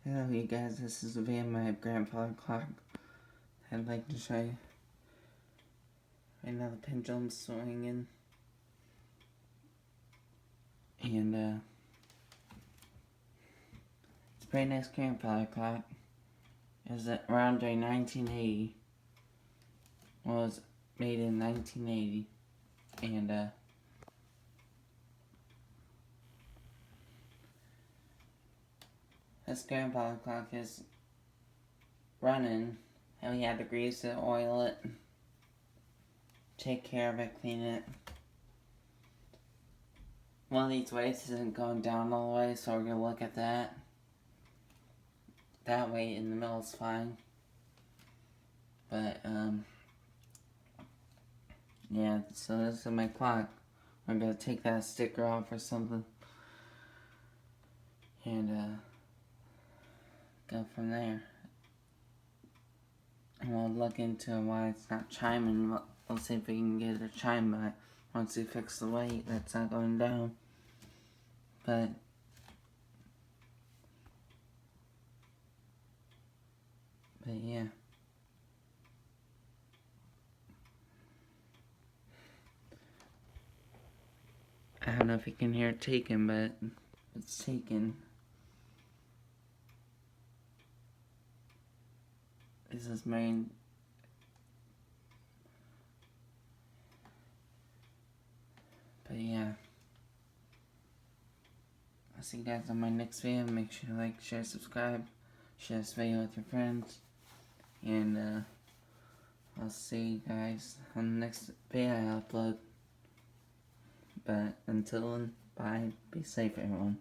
Hello you guys, this is my grandfather clock. I'd like to show you right now the pendulum's swinging. And it's a very nice grandfather clock. It was around 1980. Well, it was made in 1980. And this grandfather clock is running, and we had to grease it, oil it, take care of it, clean it. One of these weights isn't going down all the way, so we're going to look at that. That weight in the middle is fine. But, yeah, so this is my clock. I'm going to take that sticker off or something. And, go from there. And we'll look into why it's not chiming. We'll see if we can get it to chime by once we fix the weight that's not going down. But yeah. I don't know if you can hear it taking, but it's taking. This is main. But yeah. I'll see you guys on my next video. Make sure to like, share, subscribe. Share this video with your friends. And I'll see you guys on the next video I upload. But until then, bye. Be safe, everyone.